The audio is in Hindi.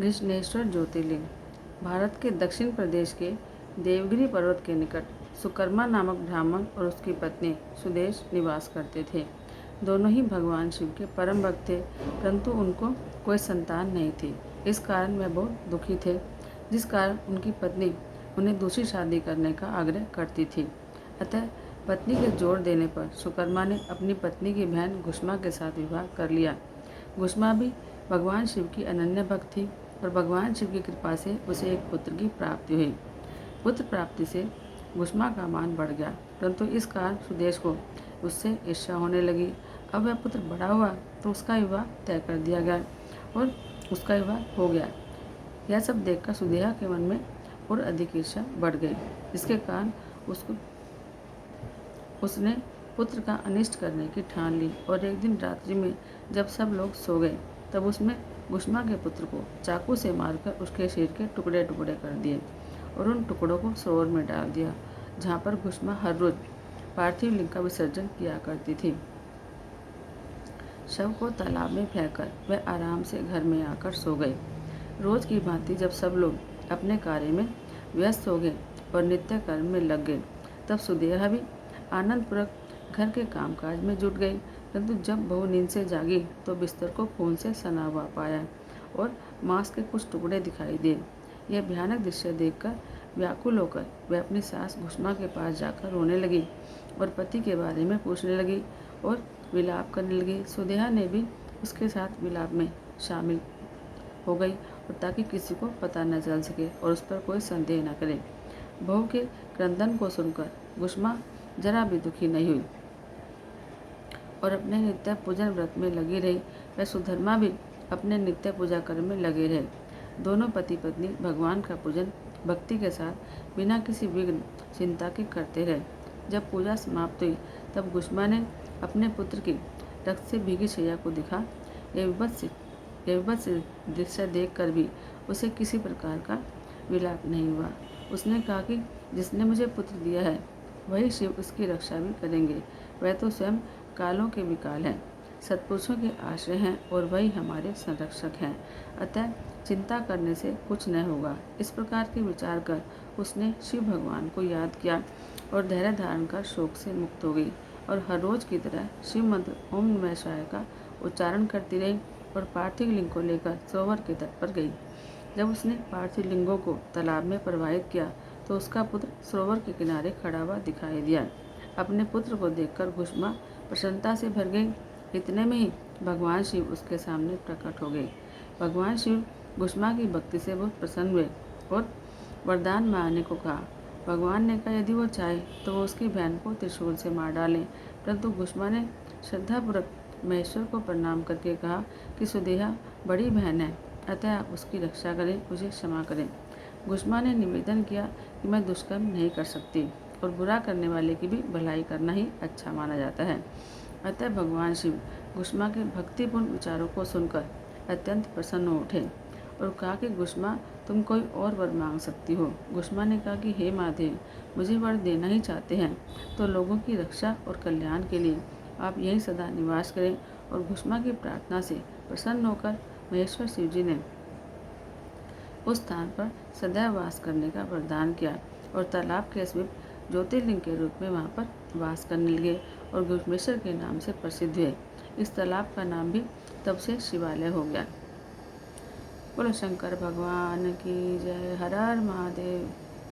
घृष्णेश्वर ज्योतिर्लिंग भारत के दक्षिण प्रदेश के देवगिरी पर्वत के निकट सुकर्मा नामक ब्राह्मण और उसकी पत्नी सुदेश निवास करते थे। दोनों ही भगवान शिव के परम भक्त थे, परंतु उनको कोई संतान नहीं थी। इस कारण वह बहुत दुखी थे, जिस कारण उनकी पत्नी उन्हें दूसरी शादी करने का आग्रह करती थी। अतः पत्नी के जोर देने पर सुकर्मा ने अपनी पत्नी की बहन घुष्मा के साथ विवाह कर लिया। घुष्मा भी भगवान शिव की अनन्य भक्त थी और भगवान शिव की कृपा से उसे एक पुत्र की प्राप्ति हुई। पुत्र प्राप्ति से घुष्मा का मान बढ़ गया, परंतु इस कारण सुदेश को उससे ईर्ष्या होने लगी। अब वह पुत्र बड़ा हुआ तो उसका विवाह तय कर दिया गया और उसका विवाह हो गया। यह सब देखकर सुदेहा के मन में और अधिक ईर्ष्या बढ़ गई, जिसके कारण उसने पुत्र का अनिष्ट करने की ठान ली। और एक दिन रात्रि में जब सब लोग सो गए, तब उसने घुष्मा के पुत्र को चाकू से मारकर उसके शरीर के टुकड़े टुकड़े कर दिए और उन टुकड़ों को सरोवर में डाल दिया, जहाँ पर घुष्मा हर रोज पार्थिव लिंग का विसर्जन किया करती थी। शव को तालाब में फेंककर वह आराम से घर में आकर सो गए। रोज की भांति जब सब लोग अपने कार्य में व्यस्त हो गए और नित्य कर्म में लग गए, तब सुदेहा भी आनंदपूर्वक घर के कामकाज में जुट गई। परंतु जब बहू नींद से जागी तो बिस्तर को खून से सना हुआ पाया और मांस के कुछ टुकड़े दिखाई दिए। यह भयानक दृश्य देखकर व्याकुल होकर वह अपनी सास घुष्मा के पास जाकर रोने लगी और पति के बारे में पूछने लगी और विलाप करने लगी। सुदेहा ने भी उसके साथ विलाप में शामिल हो गई और ताकि किसी को पता न चल सके और उस पर कोई संदेह न करे। बहू के क्रंदन को सुनकर घुष्मा जरा भी दुखी नहीं हुई और अपने नित्य पूजन व्रत में लगी रही। वह सुधर्मा भी अपने नित्य पूजा कर्म में लगे रहे। दोनों पति पत्नी भगवान का पूजन भक्ति के साथ बिना किसी विघ्न चिंता के करते रहे। जब पूजा समाप्त हुई तब घुष्मा ने अपने पुत्र की रक्त से भीगी शैया को देखा। यह विभत्स दृश्य देखकर भी उसे किसी प्रकार का विलाप नहीं हुआ। उसने कहा कि जिसने मुझे पुत्र दिया है वही शिव उसकी रक्षा भी करेंगे। वह तो स्वयं कालों के विकाल हैं, सत्पुरुषों के आश्रय हैं और वही हमारे संरक्षक हैं। अतः चिंता करने से कुछ न होगा। इस प्रकार के विचार कर उसने शिव भगवान को याद किया और धैर्य धारण कर शोक से मुक्त हो गई और हर रोज की तरह शिव मंत्र ओम नमः शिवाय का उच्चारण करती रही और पार्थिव लिंग को लेकर सरोवर के तट पर गई। जब उसने पार्थिव लिंगों को तालाब में प्रवाहित किया तो उसका पुत्र सरोवर के किनारे खड़ा हुआ दिखाई दिया। अपने पुत्र को देखकर घुष्मा प्रसन्नता से भर गई। इतने में ही भगवान शिव उसके सामने प्रकट हो गए। भगवान शिव घुष्मा की भक्ति से बहुत प्रसन्न हुए और वरदान मांगने को कहा। भगवान ने कहा यदि वो चाहे तो वो उसकी बहन को त्रिशूल से मार डालें, परंतु घुष्मा ने श्रद्धापूर्वक महेश्वर को प्रणाम करके कहा कि सुदेहा बड़ी बहन है, अतः आप उसकी रक्षा करें, मुझे क्षमा करें। घुष्मा ने निवेदन किया कि मैं दुष्कर्म नहीं कर सकती और बुरा करने वाले की भी भलाई करना ही अच्छा माना जाता है। अतः भगवान शिव घुष्मा के भक्तिपूर्ण विचारों को सुनकर अत्यंत प्रसन्न हो उठे और कहा कि घुष्मा तुम कोई और वर मांग सकती हो। घुष्मा ने कहा कि हे महादेव, मुझे वर देना ही चाहते हैं तो लोगों की रक्षा और कल्याण के लिए आप यहीं सदा निवास करें। और घुष्मा की प्रार्थना से प्रसन्न होकर महेश्वर शिव जी ने उस स्थान पर सदैव वास करने का वरदान किया और तालाब के समीप ज्योतिर्लिंग के रूप में वहाँ पर वास करने लगे और घुष्मेश्वर के नाम से प्रसिद्ध हुए। इस तालाब का नाम भी तब से शिवालय हो गया। बोलो शंकर भगवान की जय। हर हर महादेव।